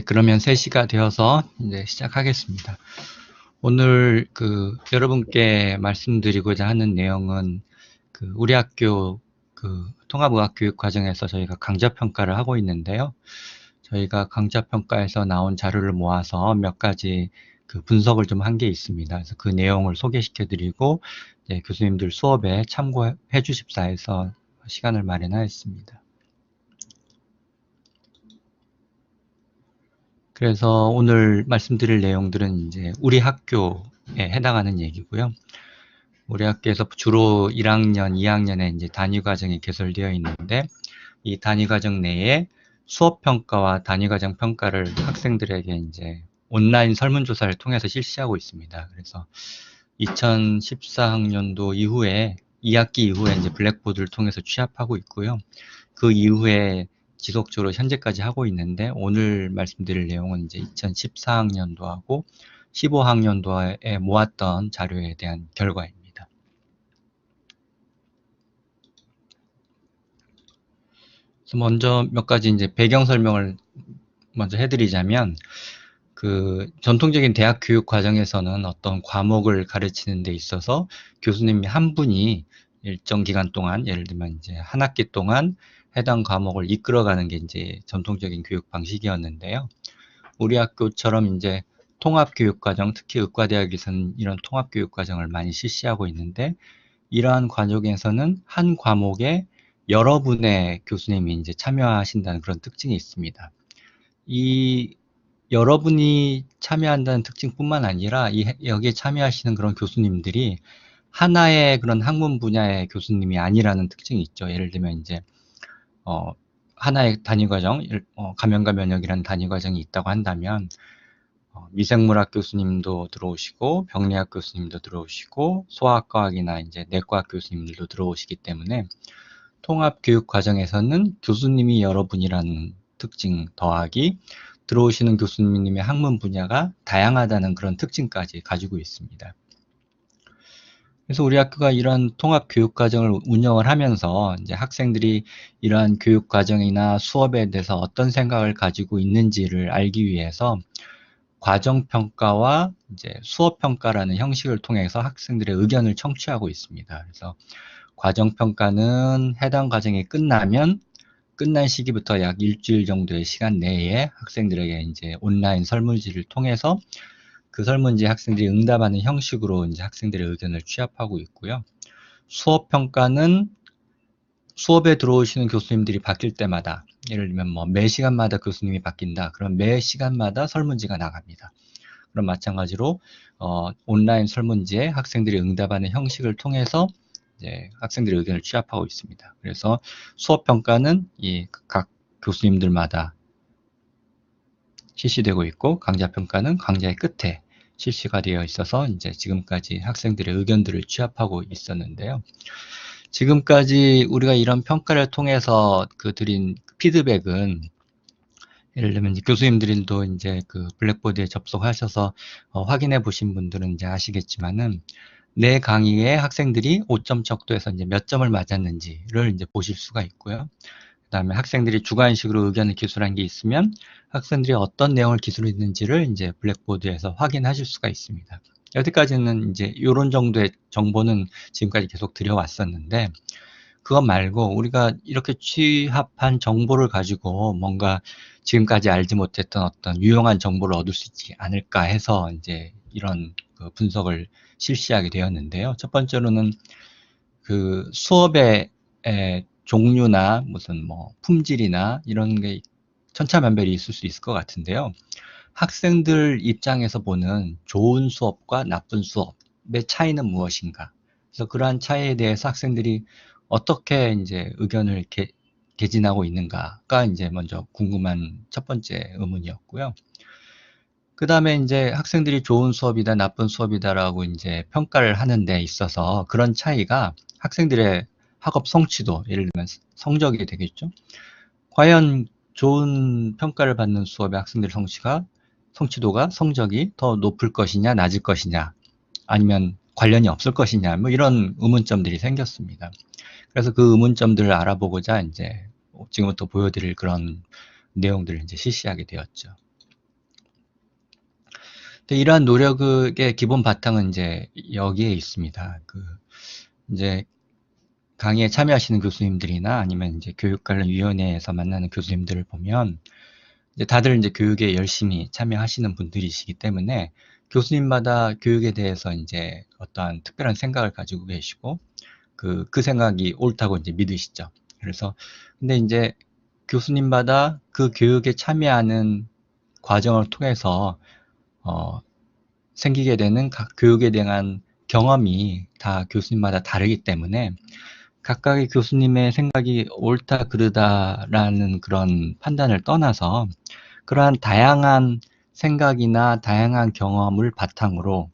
그러면 3시가 되어서 이제 시작하겠습니다. 오늘 여러분께 말씀드리고자 하는 내용은 우리 학교 통합의학교육 과정에서 저희가 강좌평가를 하고 있는데요. 저희가 강좌평가에서 나온 자료를 모아서 몇 가지 분석을 좀 한 게 있습니다. 그래서 그 내용을 소개시켜 드리고 교수님들 수업에 참고해 주십사 해서 시간을 마련하였습니다. 그래서 오늘 말씀드릴 내용들은 이제 우리 학교에 해당하는 얘기고요. 우리 학교에서 주로 1학년, 2학년에 이제 단위과정이 개설되어 있는데, 이 단위과정 내에 수업평가와 단위과정 평가를 학생들에게 이제 온라인 설문조사를 통해서 실시하고 있습니다. 그래서 2014학년도 이후에 2학기 이후에 이제 블랙보드를 통해서 취합하고 있고요. 그 이후에 지속적으로 현재까지 하고 있는데, 오늘 말씀드릴 내용은 이제 2014학년도하고 15학년도에 모았던 자료에 대한 결과입니다. 그래서 먼저 몇 가지 이제 배경 설명을 먼저 해드리자면, 전통적인 대학 교육 과정에서는 어떤 과목을 가르치는 데 있어서 교수님이 한 분이 일정 기간 동안, 예를 들면 이제 한 학기 동안 해당 과목을 이끌어가는 게 이제 전통적인 교육 방식이었는데요. 우리 학교처럼 이제 통합교육과정, 특히 의과대학에서는 이런 통합교육과정을 많이 실시하고 있는데, 이러한 과정에서는 한 과목에 여러분의 교수님이 이제 참여하신다는 그런 특징이 있습니다. 이 여러분이 참여한다는 특징뿐만 아니라 여기에 참여하시는 그런 교수님들이 하나의 그런 학문 분야의 교수님이 아니라는 특징이 있죠. 예를 들면 이제 하나의 단위과정, 감염과 면역이라는 단위과정이 있다고 한다면 미생물학 교수님도 들어오시고 병리학 교수님도 들어오시고 소아과학이나 이제 내과학 교수님들도 들어오시기 때문에 통합교육 과정에서는 교수님이 여러분이라는 특징 더하기 들어오시는 교수님의 학문 분야가 다양하다는 그런 특징까지 가지고 있습니다. 그래서 우리 학교가 이런 통합 교육 과정을 운영을 하면서 이제 학생들이 이러한 교육 과정이나 수업에 대해서 어떤 생각을 가지고 있는지를 알기 위해서 과정 평가와 이제 수업 평가라는 형식을 통해서 학생들의 의견을 청취하고 있습니다. 그래서 과정 평가는 해당 과정이 끝나면 끝난 시기부터 약 일주일 정도의 시간 내에 학생들에게 이제 온라인 설문지를 통해서 그 설문지에 학생들이 응답하는 형식으로 이제 학생들의 의견을 취합하고 있고요. 수업 평가는 수업에 들어오시는 교수님들이 바뀔 때마다, 예를 들면 뭐 매 시간마다 교수님이 바뀐다. 그럼 매 시간마다 설문지가 나갑니다. 그럼 마찬가지로 온라인 설문지에 학생들이 응답하는 형식을 통해서 이제 학생들의 의견을 취합하고 있습니다. 그래서 수업 평가는 이 각 교수님들마다 실시되고 있고, 강좌 평가는 강좌의 끝에 실시가 되어 있어서 이제 지금까지 학생들의 의견들을 취합하고 있었는데요. 지금까지 우리가 이런 평가를 통해서 드린 피드백은, 예를 들면 이제 교수님들도 이제 블랙보드에 접속하셔서 확인해 보신 분들은 이제 아시겠지만은, 내 강의에 학생들이 5점 척도에서 이제 몇 점을 맞았는지를 이제 보실 수가 있고요. 그 다음에 학생들이 주관식으로 의견을 기술한 게 있으면 학생들이 어떤 내용을 기술했는지를 이제 블랙보드에서 확인하실 수가 있습니다. 여기까지는 이제 이런 정도의 정보는 지금까지 계속 드려왔었는데, 그것 말고 우리가 이렇게 취합한 정보를 가지고 뭔가 지금까지 알지 못했던 어떤 유용한 정보를 얻을 수 있지 않을까 해서 이제 이런 분석을 실시하게 되었는데요. 첫 번째로는 수업의 종류나 무슨 뭐 품질이나 이런 게 천차만별이 있을 수 있을 것 같은데요. 학생들 입장에서 보는 좋은 수업과 나쁜 수업의 차이는 무엇인가? 그래서 그러한 차이에 대해서 학생들이 어떻게 이제 의견을 개진하고 있는가가 이제 먼저 궁금한 첫 번째 의문이었고요. 그 다음에 이제 학생들이 좋은 수업이다, 나쁜 수업이다라고 이제 평가를 하는 데 있어서 그런 차이가 학생들의 학업 성취도, 예를 들면 성적이 되겠죠. 과연 좋은 평가를 받는 수업의 학생들의 성취도가 성적이 더 높을 것이냐, 낮을 것이냐, 아니면 관련이 없을 것이냐, 뭐 이런 의문점들이 생겼습니다. 그래서 그 의문점들을 알아보고자 이제 지금부터 보여드릴 그런 내용들을 이제 실시하게 되었죠. 근데 이러한 노력의 기본 바탕은 이제 여기에 있습니다. 이제 강의에 참여하시는 교수님들이나 아니면 이제 교육 관련 위원회에서 만나는 교수님들을 보면 이제 다들 이제 교육에 열심히 참여하시는 분들이시기 때문에 교수님마다 교육에 대해서 이제 어떠한 특별한 생각을 가지고 계시고 그 생각이 옳다고 이제 믿으시죠. 그래서 근데 이제 교수님마다 그 교육에 참여하는 과정을 통해서 생기게 되는 각 교육에 대한 경험이 다 교수님마다 다르기 때문에 각각의 교수님의 생각이 옳다 그르다라는 그런 판단을 떠나서 그러한 다양한 생각이나 다양한 경험을 바탕으로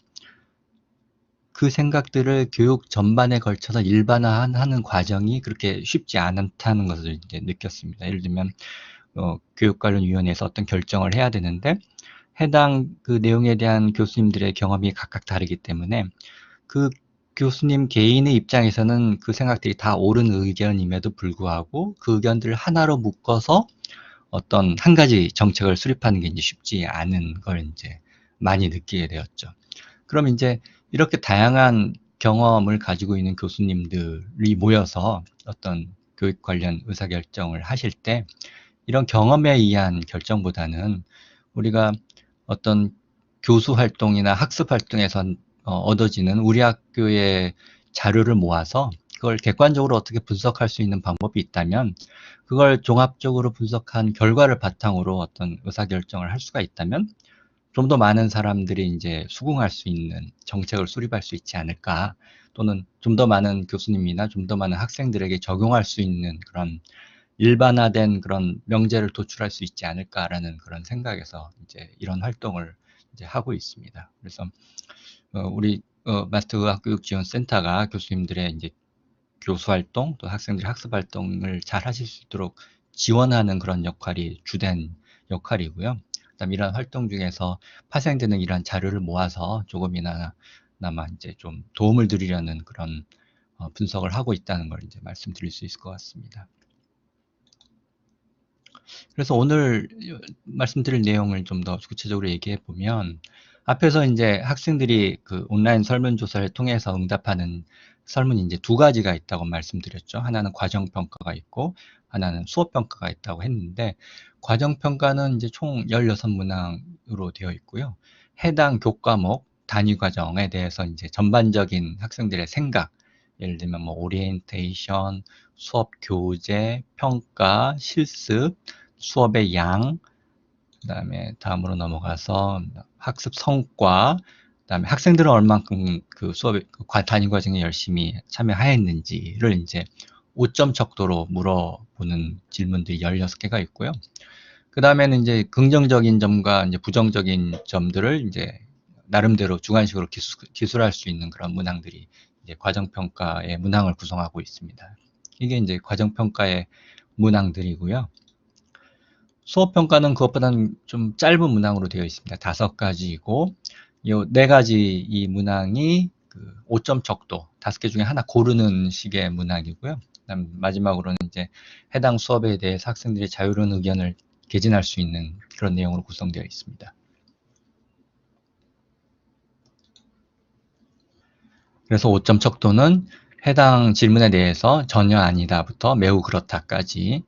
그 생각들을 교육 전반에 걸쳐서 일반화하는 과정이 그렇게 쉽지 않다는 것을 이제 느꼈습니다. 예를 들면 교육 관련 위원회에서 어떤 결정을 해야 되는데 해당 그 내용에 대한 교수님들의 경험이 각각 다르기 때문에 그 교수님 개인의 입장에서는 그 생각들이 다 옳은 의견임에도 불구하고 그 의견들을 하나로 묶어서 어떤 한 가지 정책을 수립하는 게 이제 쉽지 않은 걸 이제 많이 느끼게 되었죠. 그럼 이제 이렇게 다양한 경험을 가지고 있는 교수님들이 모여서 어떤 교육 관련 의사결정을 하실 때 이런 경험에 의한 결정보다는 우리가 어떤 교수 활동이나 학습 활동에서 얻어지는 우리 학교의 자료를 모아서 그걸 객관적으로 어떻게 분석할 수 있는 방법이 있다면 그걸 종합적으로 분석한 결과를 바탕으로 어떤 의사결정을 할 수가 있다면 좀 더 많은 사람들이 이제 수긍할 수 있는 정책을 수립할 수 있지 않을까 또는 좀 더 많은 교수님이나 좀 더 많은 학생들에게 적용할 수 있는 그런 일반화된 그런 명제를 도출할 수 있지 않을까라는 그런 생각에서 이제 이런 활동을 이제 하고 있습니다. 그래서 우리 마스터 의학교육지원센터가 교수님들의 이제 교수 활동 또 학생들의 학습 활동을 잘 하실 수 있도록 지원하는 그런 역할이 주된 역할이고요. 그다음 이런 활동 중에서 파생되는 이러한 자료를 모아서 조금이나마 이제 좀 도움을 드리려는 그런 분석을 하고 있다는 걸 이제 말씀드릴 수 있을 것 같습니다. 그래서 오늘 말씀드릴 내용을 좀 더 구체적으로 얘기해 보면 앞에서 이제 학생들이 그 온라인 설문조사를 통해서 응답하는 설문이 이제 두 가지가 있다고 말씀드렸죠. 하나는 과정평가가 있고 하나는 수업평가가 있다고 했는데 과정평가는 이제 총 16문항으로 되어 있고요. 해당 교과목 단위 과정에 대해서 이제 전반적인 학생들의 생각, 예를 들면 뭐 오리엔테이션, 수업 교재, 평가, 실습, 수업의 양, 그다음에 다음으로 넘어가서 학습 성과, 그다음에 학생들은 얼만큼 그 수업에 단위 과정에 열심히 참여하였는지를 이제 5점 척도로 물어보는 질문들이 16개가 있고요. 그 다음에는 이제 긍정적인 점과 이제 부정적인 점들을 이제 나름대로 주관식으로 기술할 수 있는 그런 문항들이 이제 과정평가의 문항을 구성하고 있습니다. 이게 이제 과정평가의 문항들이고요. 수업평가는 그것보다는 좀 짧은 문항으로 되어 있습니다. 5가지이고, 요 4가지 이 문항이 그 5점 척도, 5개 중에 하나 고르는 식의 문항이고요. 그다음 마지막으로는 이제 해당 수업에 대해서 학생들이 자유로운 의견을 개진할 수 있는 그런 내용으로 구성되어 있습니다. 그래서 5점 척도는 해당 질문에 대해서 전혀 아니다부터 매우 그렇다까지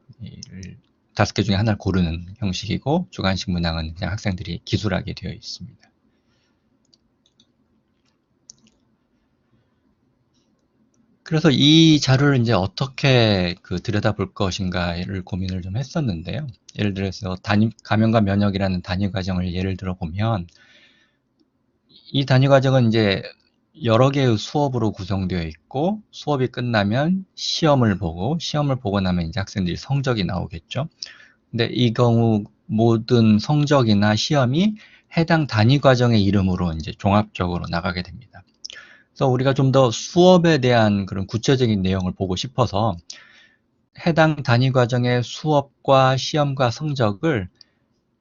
5개 중에 하나를 고르는 형식이고 주관식 문항은 그냥 학생들이 기술하게 되어 있습니다. 그래서 이 자료를 이제 어떻게 들여다볼 것인가를 고민을 좀 했었는데요. 예를 들어서 감염과 면역이라는 단위 과정을 예를 들어 보면 이 단위 과정은 이제 여러 개의 수업으로 구성되어 있고 수업이 끝나면 시험을 보고 나면 이제 학생들이 성적이 나오겠죠. 근데 이 경우 모든 성적이나 시험이 해당 단위 과정의 이름으로 이제 종합적으로 나가게 됩니다. 그래서 우리가 좀 더 수업에 대한 그런 구체적인 내용을 보고 싶어서 해당 단위 과정의 수업과 시험과 성적을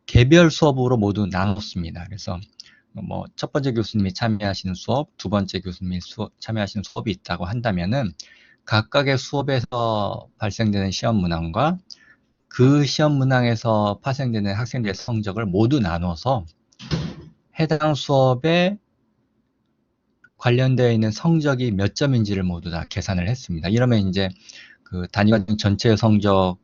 개별 수업으로 모두 나눴습니다. 그래서 뭐 첫 번째 교수님이 참여하시는 수업, 두 번째 교수님이 참여하시는 수업이 있다고 한다면은 각각의 수업에서 발생되는 시험 문항과 그 시험 문항에서 파생되는 학생들의 성적을 모두 나눠서 해당 수업에 관련되어 있는 성적이 몇 점인지를 모두 다 계산을 했습니다. 이러면 이제 그 단위과정 전체의 성적도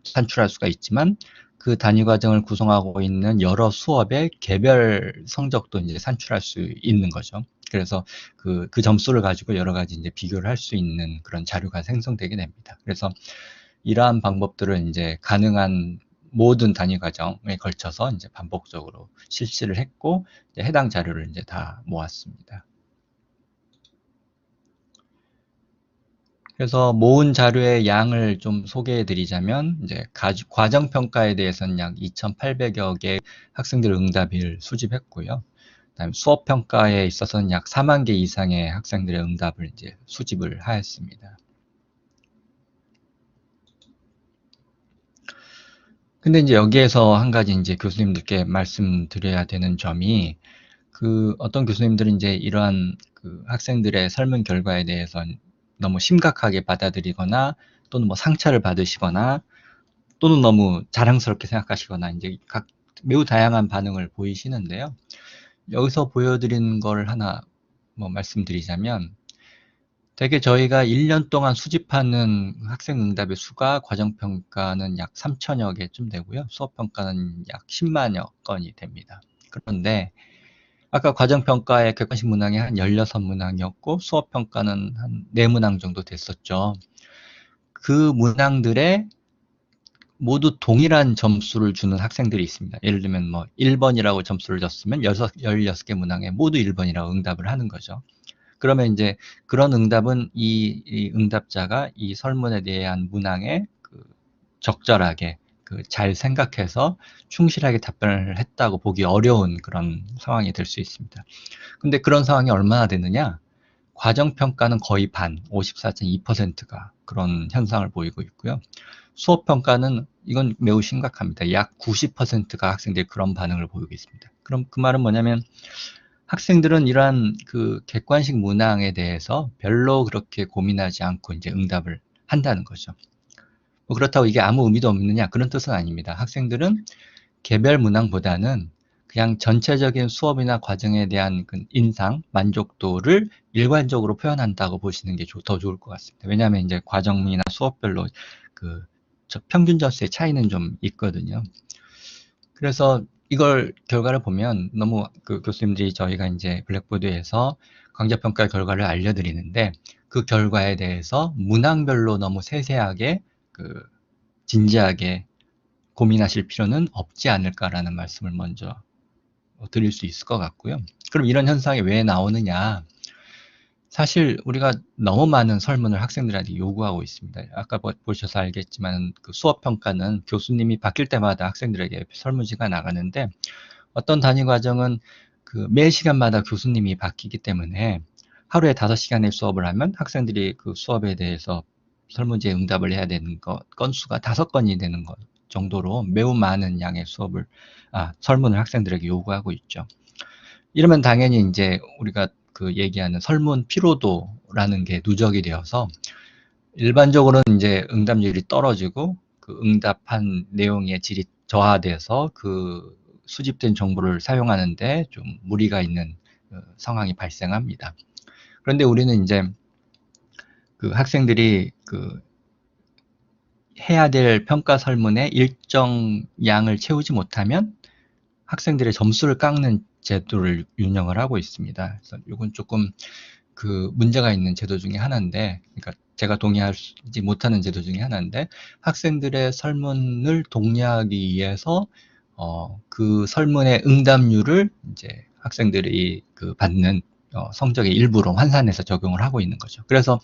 산출할 수가 있지만 그 단위과정을 구성하고 있는 여러 수업의 개별 성적도 이제 산출할 수 있는 거죠. 그래서 그 점수를 가지고 여러 가지 이제 비교를 할 수 있는 그런 자료가 생성되게 됩니다. 그래서 이러한 방법들을 이제 가능한 모든 단위 과정에 걸쳐서 이제 반복적으로 실시를 했고, 이제 해당 자료를 이제 다 모았습니다. 그래서 모은 자료의 양을 좀 소개해 드리자면, 이제 과정평가에 대해서는 약 2,800여 개 학생들 응답을 수집했고요. 그다음에 수업평가에 있어서는 약 4만 개 이상의 학생들의 응답을 이제 수집을 하였습니다. 근데 이제 여기에서 한 가지 이제 교수님들께 말씀드려야 되는 점이, 그 어떤 교수님들은 이제 이러한 그 학생들의 설문 결과에 대해서 너무 심각하게 받아들이거나 또는 뭐 상처를 받으시거나 또는 너무 자랑스럽게 생각하시거나 이제 매우 다양한 반응을 보이시는데요. 여기서 보여드리는 걸 하나 뭐 말씀드리자면, 대개 저희가 1년 동안 수집하는 학생 응답의 수가 과정평가는 약 3천여 개쯤 되고요. 수업평가는 약 10만여 건이 됩니다. 그런데 아까 과정평가의 객관식 문항이 한 16문항이었고 수업평가는 한 4문항 정도 됐었죠. 그 문항들에 모두 동일한 점수를 주는 학생들이 있습니다. 예를 들면 뭐 1번이라고 점수를 줬으면 16개 문항에 모두 1번이라고 응답을 하는 거죠. 그러면 이제 그런 응답은 이 응답자가 이 설문에 대한 문항에 적절하게 잘 생각해서 충실하게 답변을 했다고 보기 어려운 그런 상황이 될 수 있습니다. 근데 그런 상황이 얼마나 되느냐? 과정평가는 거의 반, 54.2%가 그런 현상을 보이고 있고요. 수업평가는 이건 매우 심각합니다. 약 90%가 학생들이 그런 반응을 보이고 있습니다. 그럼 그 말은 뭐냐면 학생들은 이러한 그 객관식 문항에 대해서 별로 그렇게 고민하지 않고 이제 응답을 한다는 거죠. 뭐 그렇다고 이게 아무 의미도 없느냐? 그런 뜻은 아닙니다. 학생들은 개별 문항보다는 그냥 전체적인 수업이나 과정에 대한 그 인상, 만족도를 일관적으로 표현한다고 보시는 게 더 좋을 것 같습니다. 왜냐하면 이제 과정이나 수업별로 그 평균 점수의 차이는 좀 있거든요. 그래서 이걸 결과를 보면 너무 그 교수님들이 저희가 이제 블랙보드에서 강좌평가 결과를 알려드리는데 그 결과에 대해서 문항별로 너무 세세하게 진지하게 고민하실 필요는 없지 않을까라는 말씀을 먼저 드릴 수 있을 것 같고요. 그럼 이런 현상이 왜 나오느냐? 사실 우리가 너무 많은 설문을 학생들한테 요구하고 있습니다. 아까 보셔서 알겠지만 그 수업평가는 교수님이 바뀔 때마다 학생들에게 설문지가 나가는데 어떤 단위 과정은 매 시간마다 교수님이 바뀌기 때문에 하루에 5시간의 수업을 하면 학생들이 그 수업에 대해서 설문지에 응답을 해야 되는 건수가 5건이 되는 것 정도로 매우 많은 양의 설문을 학생들에게 요구하고 있죠. 이러면 당연히 이제 우리가 얘기하는 설문 피로도라는 게 누적이 되어서 일반적으로는 이제 응답률이 떨어지고 그 응답한 내용의 질이 저하돼서 그 수집된 정보를 사용하는데 좀 무리가 있는 상황이 발생합니다. 그런데 우리는 이제 그 학생들이 해야 될 평가 설문의 일정 양을 채우지 못하면 학생들의 점수를 깎는 제도를 운영을 하고 있습니다. 그래서 이건 조금 문제가 있는 제도 중에 하나인데, 그러니까 제가 동의하지 못하는 제도 중에 하나인데, 학생들의 설문을 독려하기 위해서 그 설문의 응답률을 이제 학생들이 받는 성적의 일부로 환산해서 적용을 하고 있는 거죠. 그래서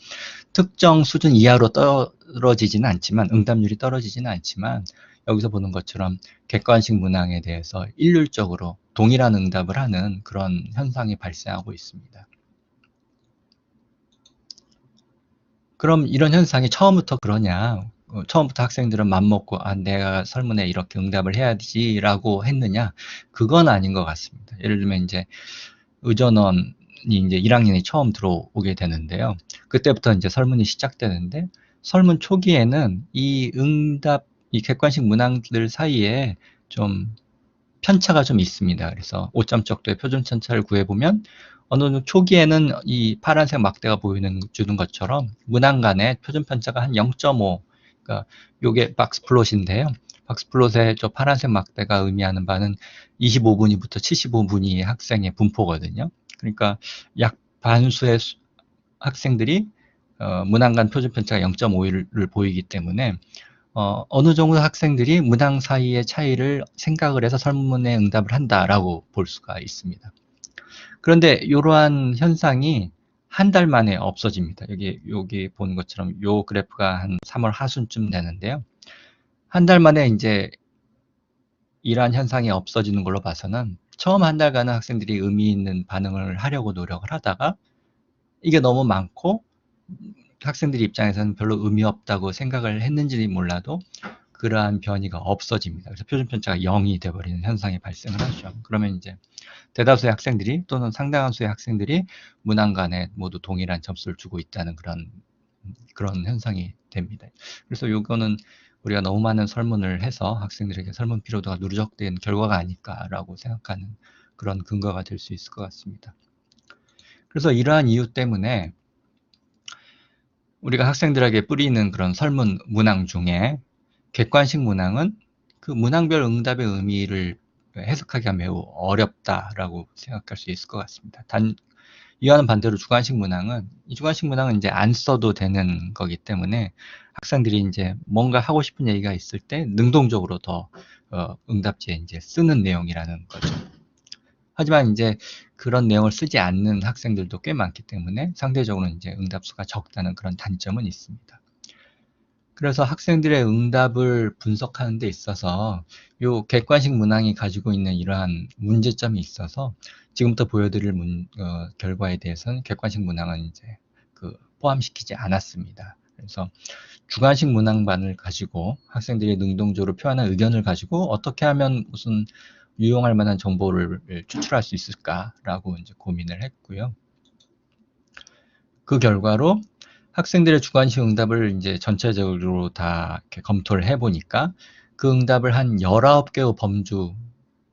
특정 수준 이하로 떨어지지는 않지만, 응답률이 떨어지지는 않지만, 여기서 보는 것처럼 객관식 문항에 대해서 일률적으로 동일한 응답을 하는 그런 현상이 발생하고 있습니다. 그럼 이런 현상이 처음부터 그러냐? 처음부터 학생들은 맘먹고 내가 설문에 이렇게 응답을 해야지라고 했느냐? 그건 아닌 것 같습니다. 예를 들면 이제 의전원이 이제 1학년이 처음 들어오게 되는데요. 그때부터 이제 설문이 시작되는데 설문 초기에는 이 객관식 문항들 사이에 좀 편차가 좀 있습니다. 그래서 5점 정도의 표준 편차를 구해보면 어느 정도 초기에는 이 파란색 막대가 주는 것처럼 문항 간의 표준 편차가 한 0.5, 그러니까 요게 박스 플롯인데요. 박스 플롯의 저 파란색 막대가 의미하는 바는 25분위부터 75분위 학생의 분포거든요. 그러니까 약 반수의 학생들이 문항 간 표준 편차가 0.5를 보이기 때문에 어느 정도 학생들이 문항 사이의 차이를 생각을 해서 설문에 응답을 한다라고 볼 수가 있습니다. 그런데 이러한 현상이 한 달 만에 없어집니다. 여기 보는 것처럼 요 그래프가 한 3월 하순쯤 되는데요. 한 달 만에 이제 이러한 현상이 없어지는 걸로 봐서는 처음 한 달간은 학생들이 의미 있는 반응을 하려고 노력을 하다가 이게 너무 많고 학생들 입장에서는 별로 의미 없다고 생각을 했는지 몰라도 그러한 변이가 없어집니다. 그래서 표준 편차가 0이 되어버리는 현상이 발생을 하죠. 그러면 이제 대다수의 학생들이 또는 상당한 수의 학생들이 문항 간에 모두 동일한 점수를 주고 있다는 그런 현상이 됩니다. 그래서 이거는 우리가 너무 많은 설문을 해서 학생들에게 설문 피로도가 누적된 결과가 아닐까라고 생각하는 그런 근거가 될 수 있을 것 같습니다. 그래서 이러한 이유 때문에 우리가 학생들에게 뿌리는 그런 설문 문항 중에 객관식 문항은 그 문항별 응답의 의미를 해석하기가 매우 어렵다라고 생각할 수 있을 것 같습니다. 이와는 반대로 주관식 문항은 이 주관식 문항은 이제 안 써도 되는 거기 때문에 학생들이 이제 뭔가 하고 싶은 얘기가 있을 때 능동적으로 더 응답지에 이제 쓰는 내용이라는 거죠. 하지만 이제 그런 내용을 쓰지 않는 학생들도 꽤 많기 때문에 상대적으로 이제 응답수가 적다는 그런 단점은 있습니다. 그래서 학생들의 응답을 분석하는 데 있어서 요 객관식 문항이 가지고 있는 이러한 문제점이 있어서 지금부터 보여드릴 결과에 대해서는 객관식 문항은 이제 포함시키지 않았습니다. 그래서 주관식 문항반을 가지고 학생들이 능동적으로 표현한 의견을 가지고 어떻게 하면 무슨 유용할 만한 정보를 추출할 수 있을까라고 이제 고민을 했고요. 그 결과로 학생들의 주관식 응답을 이제 전체적으로 다 이렇게 검토를 해보니까 그 응답을 한 19개의 범주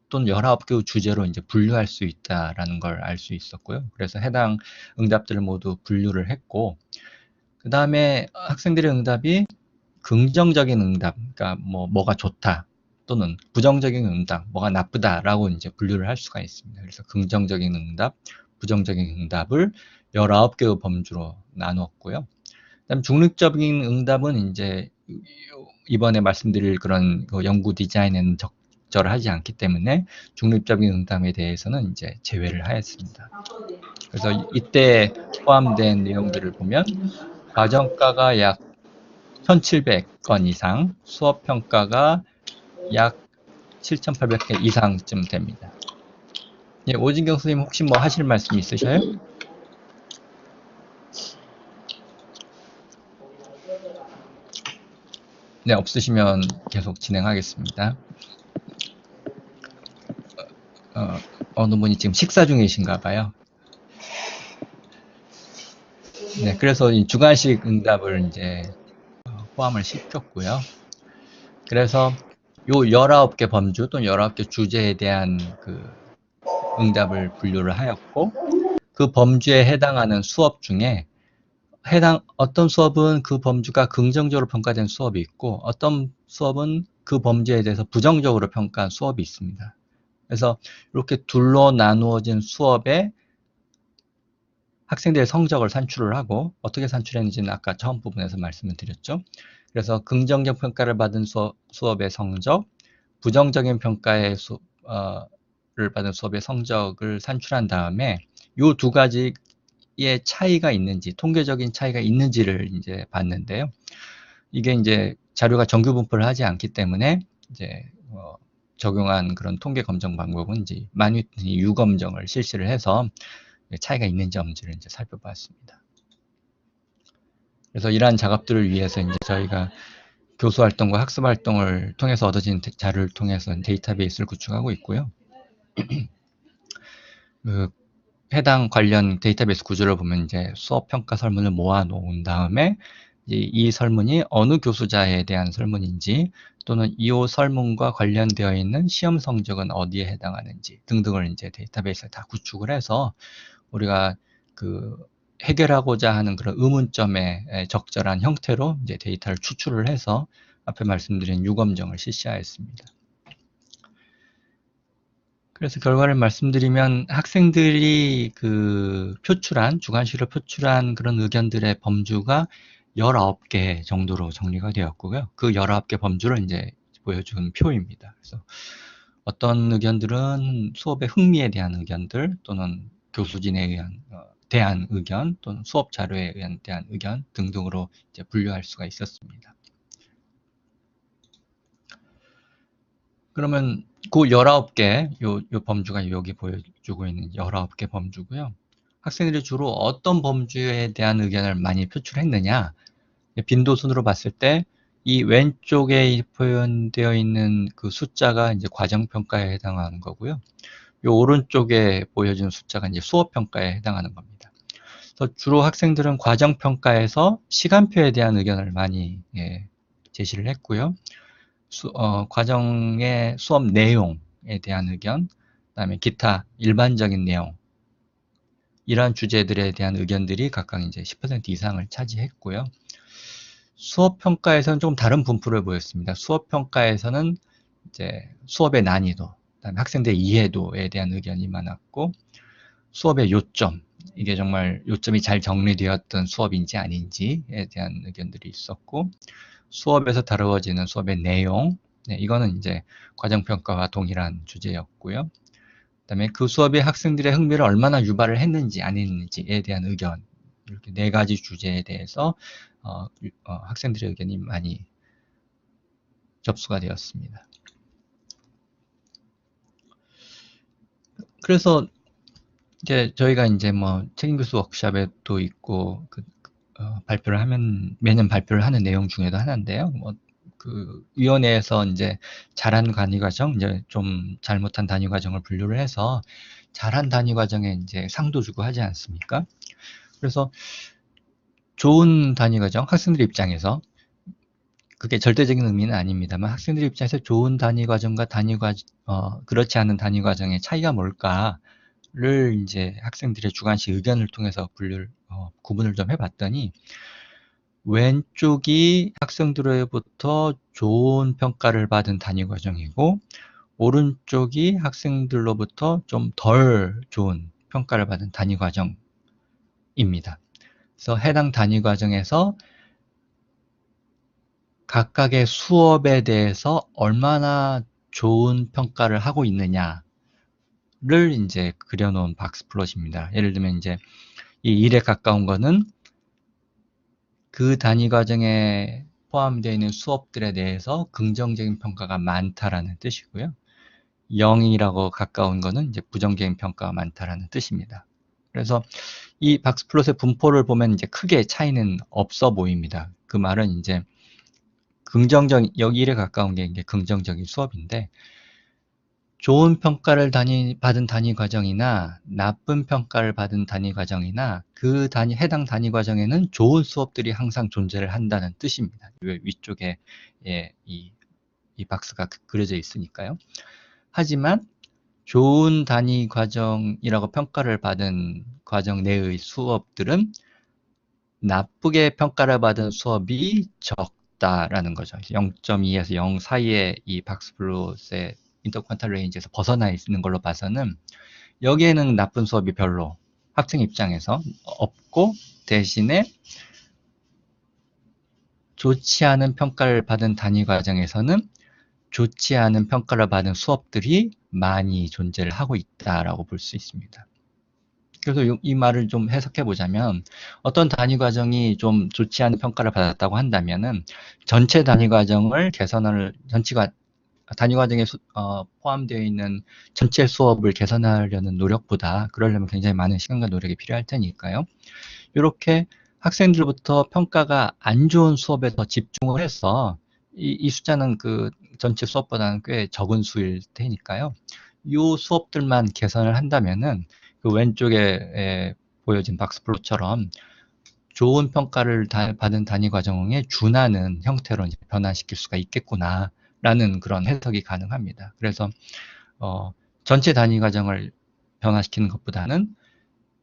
또는 19개의 주제로 이제 분류할 수 있다라는 걸 알 수 있었고요. 그래서 해당 응답들을 모두 분류를 했고, 그 다음에 학생들의 응답이 긍정적인 응답, 그러니까 뭐가 좋다, 또는 부정적인 응답, 뭐가 나쁘다라고 이제 분류를 할 수가 있습니다. 그래서 긍정적인 응답, 부정적인 응답을 19개의 범주로 나누었고요. 그다음 중립적인 응답은 이제 이번에 말씀드릴 그런 연구 디자인에는 적절하지 않기 때문에 중립적인 응답에 대해서는 이제 제외를 하였습니다. 그래서 이때 포함된 내용들을 보면 과정가가 약 1700건 이상, 수업평가가 약 7800개 이상쯤 됩니다. 예, 오진경 선생님 혹시 뭐 하실 말씀 있으셔요? 네, 없으시면 계속 진행하겠습니다. 어느 분이 지금 식사 중이신가 봐요. 네, 그래서 이 주관식 응답을 이제 포함을 시켰고요. 그래서 요 19개 범주 또는 19개 주제에 대한 응답을 분류를 하였고, 그 범주에 해당하는 수업 중에 어떤 수업은 그 범주가 긍정적으로 평가된 수업이 있고, 어떤 수업은 그 범주에 대해서 부정적으로 평가한 수업이 있습니다. 그래서 이렇게 둘로 나누어진 수업에 학생들의 성적을 산출을 하고, 어떻게 산출했는지는 아까 처음 부분에서 말씀을 드렸죠. 그래서 긍정적 평가를 받은 수업의 성적, 부정적인 평가를 받은 수업의 성적을 산출한 다음에 이 두 가지의 차이가 있는지, 통계적인 차이가 있는지를 이제 봤는데요. 이게 이제 자료가 정규 분포를 하지 않기 때문에 이제 적용한 그런 통계 검정 방법은 이제 마뉴티 유검정을 실시를 해서 차이가 있는지 없는지를 이제 살펴봤습니다. 그래서 이러한 작업들을 위해서 이제 저희가 교수 활동과 학습 활동을 통해서 얻어진 자료를 통해서 데이터베이스를 구축하고 있고요. 해당 관련 데이터베이스 구조를 보면 이제 수업 평가 설문을 모아 놓은 다음에 이 설문이 어느 교수자에 대한 설문인지, 또는 이 설문과 관련되어 있는 시험 성적은 어디에 해당하는지 등등을 이제 데이터베이스에 다 구축을 해서 우리가 그 해결하고자 하는 그런 의문점에 적절한 형태로 이제 데이터를 추출을 해서 앞에 말씀드린 유검정을 실시하였습니다. 그래서 결과를 말씀드리면 학생들이 그 주관식으로 표출한 그런 의견들의 범주가 19개 정도로 정리가 되었고요. 그 19개 범주를 이제 보여준 표입니다. 그래서 어떤 의견들은 수업의 흥미에 대한 의견들, 또는 교수진에 의한 대한 의견, 또는 수업 자료에 대한 의견 등등으로 이제 분류할 수가 있었습니다. 그러면 그 19개, 요 범주가 여기 보여주고 있는 19개 범주고요. 학생들이 주로 어떤 범주에 대한 의견을 많이 표출했느냐, 빈도순으로 봤을 때 이 왼쪽에 표현되어 있는 그 숫자가 이제 과정평가에 해당하는 거고요. 요 오른쪽에 보여지는 숫자가 이제 수업평가에 해당하는 겁니다. 그래서 주로 학생들은 과정평가에서 시간표에 대한 의견을 많이 제시를 했고요. 과정의 수업 내용에 대한 의견, 그다음에 기타 일반적인 내용, 이러한 주제들에 대한 의견들이 각각 이제 10% 이상을 차지했고요. 수업 평가에서는 좀 다른 분포를 보였습니다. 수업 평가에서는 이제 수업의 난이도, 그다음에 학생들의 이해도에 대한 의견이 많았고, 수업의 요점, 이게 정말 요점이 잘 정리되었던 수업인지 아닌지에 대한 의견들이 있었고, 수업에서 다루어지는 수업의 내용, 이거는 이제 과정평가와 동일한 주제였고요. 그다음에 그 수업이 학생들의 흥미를 얼마나 유발을 했는지 안 했는지에 대한 의견, 이렇게 4가지 주제에 대해서 학생들의 의견이 많이 접수가 되었습니다. 그래서 이제 저희가 이제 뭐 책임교수 워크숍에도 있고 발표를 하면 매년 발표를 하는 내용 중에도 하나인데요. 그 위원회에서 이제 잘한 단위 과정, 이제 좀 잘못한 단위 과정을 분류를 해서 잘한 단위 과정에 이제 상도 주고 하지 않습니까? 그래서 좋은 단위 과정, 학생들 입장에서 그게 절대적인 의미는 아닙니다만 학생들 입장에서 좋은 단위 과정과 그렇지 않은 단위 과정의 차이가 뭘까를 이제 학생들의 주관식 의견을 통해서 구분을 좀 해봤더니, 왼쪽이 학생들로부터 좋은 평가를 받은 단위 과정이고, 오른쪽이 학생들로부터 좀 덜 좋은 평가를 받은 단위 과정입니다. 그래서 해당 단위 과정에서 각각의 수업에 대해서 얼마나 좋은 평가를 하고 있느냐를 이제 그려놓은 박스플롯입니다. 예를 들면 이제 이 1에 가까운 거는 그 단위 과정에 포함되어 있는 수업들에 대해서 긍정적인 평가가 많다라는 뜻이고요. 0이라고 가까운 거는 이제 부정적인 평가가 많다라는 뜻입니다. 그래서 이 박스플롯의 분포를 보면 이제 크게 차이는 없어 보입니다. 그 말은 이제 여기 1에 가까운 게 이제 긍정적인 수업인데, 좋은 평가를 받은 단위 과정이나 나쁜 평가를 받은 단위 과정이나 해당 단위 과정에는 좋은 수업들이 항상 존재를 한다는 뜻입니다. 위쪽에 이 박스가 그려져 있으니까요. 하지만 좋은 단위 과정이라고 평가를 받은 과정 내의 수업들은 나쁘게 평가를 받은 수업이 적다라는 거죠. 0.2에서 0 사이에 이 박스플롯의 인터퀀탈 레인지에서 벗어나 있는 걸로 봐서는 여기에는 나쁜 수업이 별로 학생 입장에서 없고, 대신에 좋지 않은 평가를 받은 단위 과정에서는 좋지 않은 평가를 받은 수업들이 많이 존재를 하고 있다라고 볼 수 있습니다. 그래서 이 말을 좀 해석해 보자면, 어떤 단위 과정이 좀 좋지 않은 평가를 받았다고 한다면은 전체 단위 과정을 단위 과정에 포함되어 있는 전체 수업을 개선하려는 노력보다, 그러려면 굉장히 많은 시간과 노력이 필요할 테니까요. 이렇게 학생들부터 평가가 안 좋은 수업에 더 집중을 해서 이 숫자는 그 전체 수업보다는 꽤 적은 수일 테니까요. 이 수업들만 개선을 한다면은 그 왼쪽에 보여진 박스플롯처럼 좋은 평가를 받은 단위 과정에 준하는 형태로 이제 변환시킬 수가 있겠구나라는 그런 해석이 가능합니다. 그래서 전체 단위 과정을 변화시키는 것보다는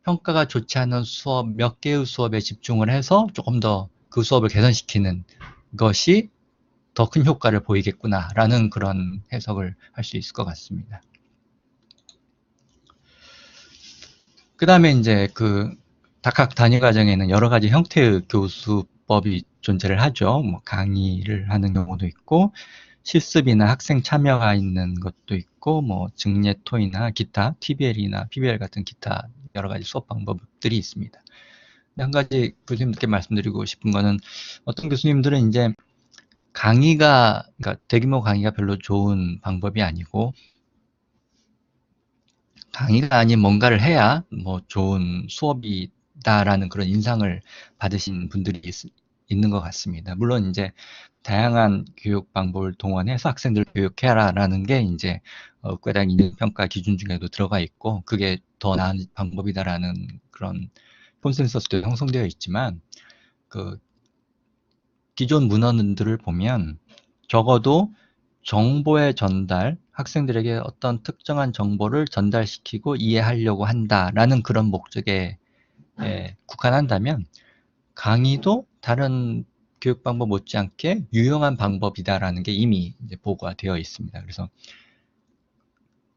평가가 좋지 않은 수업 몇 개의 수업에 집중을 해서 조금 더 그 수업을 개선시키는 것이 더 큰 효과를 보이겠구나라는 그런 해석을 할 수 있을 것 같습니다. 그 다음에 이제 각 단위 과정에는 여러 가지 형태의 교수법이 존재를 하죠. 뭐 강의를 하는 경우도 있고, 실습이나 학생 참여가 있는 것도 있고, 뭐 증례토이나 기타, TBL이나 PBL 같은 기타 여러 가지 수업 방법들이 있습니다. 한 가지 교수님들께 말씀드리고 싶은 거는, 어떤 교수님들은 이제 그러니까 대규모 강의가 별로 좋은 방법이 아니고, 강의가 아닌 뭔가를 해야 뭐 좋은 수업이다라는 그런 인상을 받으신 분들이 있는 것 같습니다. 물론 이제 다양한 교육 방법을 동원해서 학생들 교육해라라는 게 이제 꾀당 인증평가 기준 중에도 들어가 있고, 그게 더 나은 방법이다라는 그런 콘센서스도 형성되어 있지만, 기존 문헌들을 보면 적어도 정보의 전달, 학생들에게 어떤 특정한 정보를 전달시키고 이해하려고 한다라는 그런 목적에 국한한다면, 강의도 다른 교육 방법 못지않게 유용한 방법이다라는 게 이미 이제 보고가 되어 있습니다. 그래서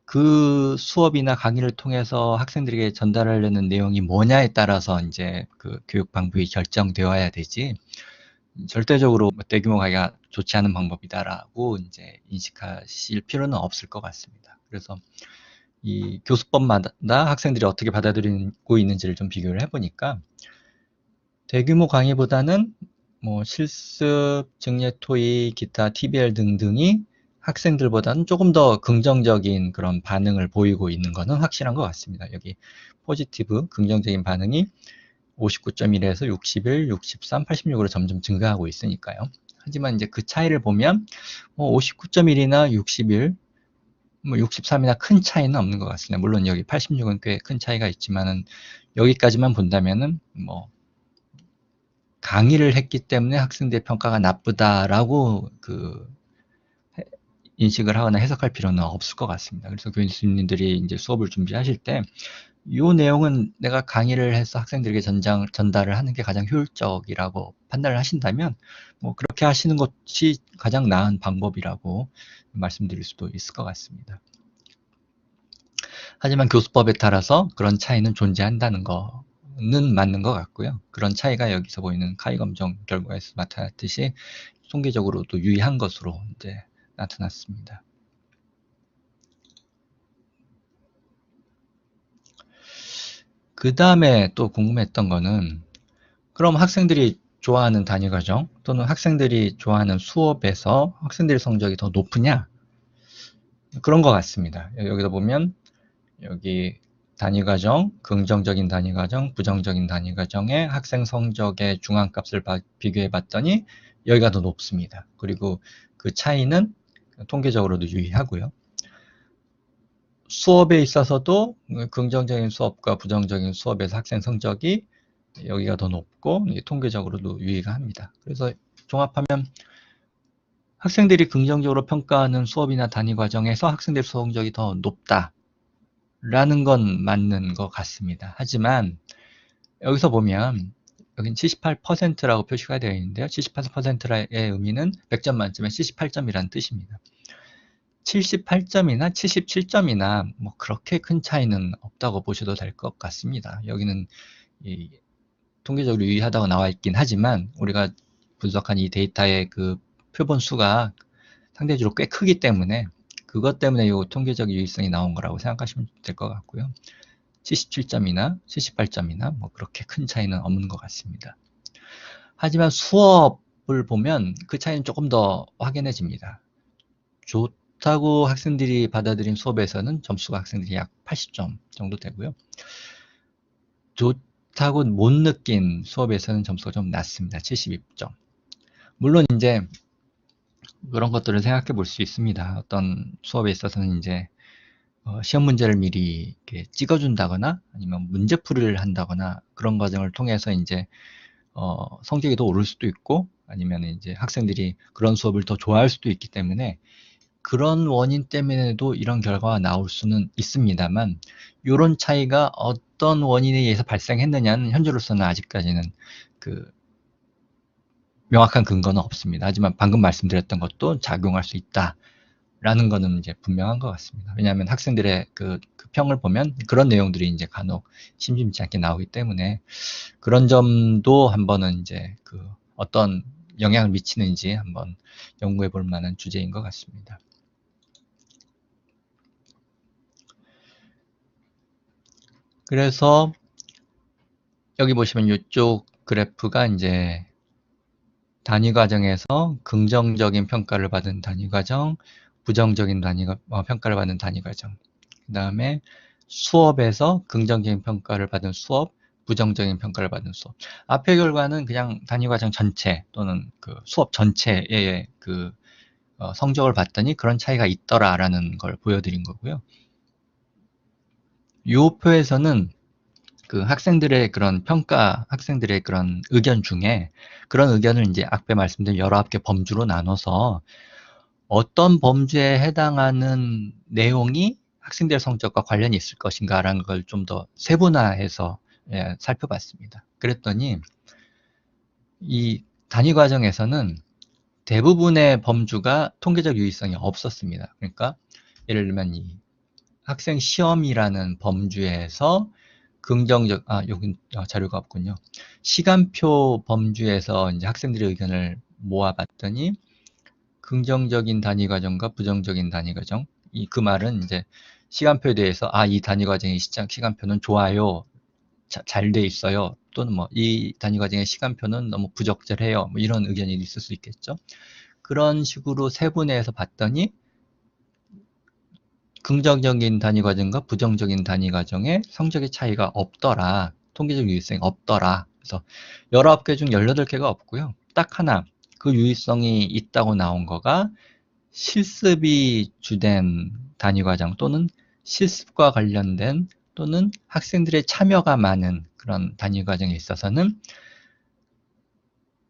그 수업이나 강의를 통해서 학생들에게 전달하려는 내용이 뭐냐에 따라서 이제 그 교육 방법이 결정되어야 되지, 절대적으로 대규모 강의가 좋지 않은 방법이다라고 이제 인식하실 필요는 없을 것 같습니다. 그래서 이 교수법마다 학생들이 어떻게 받아들이고 있는지를 좀 비교를 해보니까, 대규모 강의보다는 뭐 실습, 증례토의, 기타, TBL 등등이 학생들보다는 조금 더 긍정적인 그런 반응을 보이고 있는 것은 확실한 것 같습니다. 여기 포지티브, 긍정적인 반응이 59.1에서 61, 63, 86으로 점점 증가하고 있으니까요. 하지만 이제 그 차이를 보면 59.1이나 61, 뭐 63이나 큰 차이는 없는 것 같습니다. 물론 여기 86은 꽤 큰 차이가 있지만은, 여기까지만 본다면은 뭐 강의를 했기 때문에 학생들의 평가가 나쁘다라고 인식을 하거나 해석할 필요는 없을 것 같습니다. 그래서 교수님들이 이제 수업을 준비하실 때, 이 내용은 내가 강의를 해서 학생들에게 전달을 하는 게 가장 효율적이라고 판단을 하신다면, 뭐 그렇게 하시는 것이 가장 나은 방법이라고 말씀드릴 수도 있을 것 같습니다. 하지만 교수법에 따라서 그런 차이는 존재한다는 거는 맞는 것 같고요. 그런 차이가 여기서 보이는 카이 검정 결과에서 나타났듯이 통계적으로도 유의한 것으로 이제 나타났습니다. 그 다음에 또 궁금했던 거는, 그럼 학생들이 좋아하는 단위 과정 또는 학생들이 좋아하는 수업에서 학생들의 성적이 더 높으냐? 그런 것 같습니다. 여기서 보면, 여기 단위 과정, 긍정적인 단위 과정, 부정적인 단위 과정의 학생 성적의 중앙값을 비교해 봤더니 여기가 더 높습니다. 그리고 그 차이는 통계적으로도 유의하고요. 수업에 있어서도 긍정적인 수업과 부정적인 수업에서 학생 성적이 여기가 더 높고, 통계적으로도 유의가 합니다. 그래서 종합하면 학생들이 긍정적으로 평가하는 수업이나 단위 과정에서 학생들 성적이 더 높다라는 건 맞는 것 같습니다. 하지만 여기서 보면 여긴 78%라고 표시가 되어 있는데요. 78%의 의미는 100점 만점에 78점이라는 뜻입니다. 78점이나 77점이나 뭐 그렇게 큰 차이는 없다고 보셔도 될 것 같습니다. 여기는 통계적으로 유의하다고 나와 있긴 하지만, 우리가 분석한 이 데이터의 그 표본 수가 상대적으로 꽤 크기 때문에 그것 때문에 이 통계적 유의성이 나온 거라고 생각하시면 될 것 같고요. 77점이나 78점이나 뭐 그렇게 큰 차이는 없는 것 같습니다. 하지만 수업을 보면 그 차이는 조금 더 확연해집니다. 좋다고 학생들이 받아들인 수업에서는 점수가 학생들이 약 80점 정도 되고요. 좋다고 못 느낀 수업에서는 점수가 좀 낮습니다. 72점. 물론 이제 그런 것들을 생각해 볼 수 있습니다. 어떤 수업에 있어서는 이제 시험 문제를 미리 이렇게 찍어준다거나 아니면 문제풀이를 한다거나 그런 과정을 통해서 이제 성적이 더 오를 수도 있고 아니면 이제 학생들이 그런 수업을 더 좋아할 수도 있기 때문에 그런 원인 때문에도 이런 결과가 나올 수는 있습니다만 이런 차이가 어떤 원인에 의해서 발생했느냐는 현재로서는 아직까지는 그 명확한 근거는 없습니다. 하지만 방금 말씀드렸던 것도 작용할 수 있다라는 거는 이제 분명한 것 같습니다. 왜냐하면 학생들의 그 평을 보면 그런 내용들이 이제 간혹 심심치 않게 나오기 때문에 그런 점도 한번은 이제 그 어떤 영향을 미치는지 한번 연구해 볼 만한 주제인 것 같습니다. 그래서 여기 보시면 이쪽 그래프가 이제 단위 과정에서 긍정적인 평가를 받은 단위 과정, 부정적인 평가를 받은 단위 과정. 그 다음에 수업에서 긍정적인 평가를 받은 수업, 부정적인 평가를 받은 수업. 앞의 결과는 그냥 단위 과정 전체 또는 그 수업 전체의 그 성적을 봤더니 그런 차이가 있더라라는 걸 보여드린 거고요. 이 표에서는 그 학생들의 그런 평가, 학생들의 그런 의견 중에 그런 의견을 이제 앞에 말씀드린 19개 범주로 나눠서 어떤 범주에 해당하는 내용이 학생들의 성적과 관련이 있을 것인가라는 걸 좀 더 세분화해서 살펴봤습니다. 그랬더니 이 단위 과정에서는 대부분의 범주가 통계적 유의성이 없었습니다. 그러니까 예를 들면 이 학생 시험이라는 범주에서 여긴 자료가 없군요. 시간표 범주에서 이제 학생들의 의견을 모아봤더니 긍정적인 단위 과정과 부정적인 단위 과정. 그 말은 이제 시간표에 대해서 이 단위 과정의 시간표는 좋아요. 잘 돼 있어요. 또는 뭐 이 단위 과정의 시간표는 너무 부적절해요. 뭐 이런 의견이 있을 수 있겠죠. 그런 식으로 세분화해서 봤더니 긍정적인 단위 과정과 부정적인 단위 과정의 성적의 차이가 없더라. 통계적 유의성이 없더라. 그래서 19개 중 18개가 없고요. 딱 하나 그 유의성이 있다고 나온 거가 실습이 주된 단위 과정 또는 실습과 관련된 또는 학생들의 참여가 많은 그런 단위 과정에 있어서는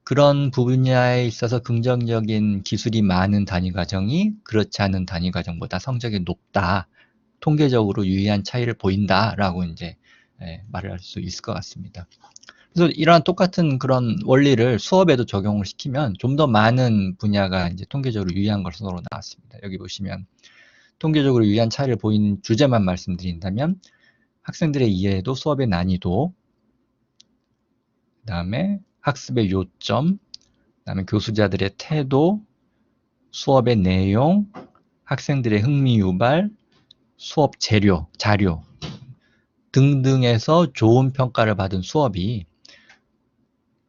그런 분야에 있어서 긍정적인 기술이 많은 단위 과정이 그렇지 않은 단위 과정보다 성적이 높다. 통계적으로 유의한 차이를 보인다라고 이제 말을 할 수 있을 것 같습니다. 그래서 이러한 똑같은 그런 원리를 수업에도 적용을 시키면 좀 더 많은 분야가 이제 통계적으로 유의한 것으로 나왔습니다. 여기 보시면 통계적으로 유의한 차이를 보이는 주제만 말씀드린다면 학생들의 이해도, 수업의 난이도, 그 다음에 학습의 요점, 그 다음에 교수자들의 태도, 수업의 내용, 학생들의 흥미 유발, 수업 자료 등등에서 좋은 평가를 받은 수업이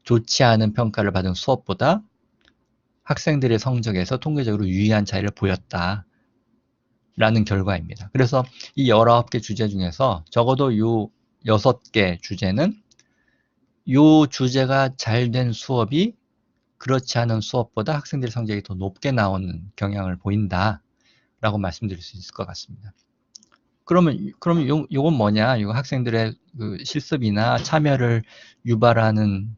좋지 않은 평가를 받은 수업보다 학생들의 성적에서 통계적으로 유의한 차이를 보였다. 라는 결과입니다. 그래서 이 19개 주제 중에서 적어도 이 6개 주제는 이 주제가 잘 된 수업이 그렇지 않은 수업보다 학생들의 성적이 더 높게 나오는 경향을 보인다. 라고 말씀드릴 수 있을 것 같습니다. 그러면 요건 뭐냐? 이거 학생들의 그 실습이나 참여를 유발하는,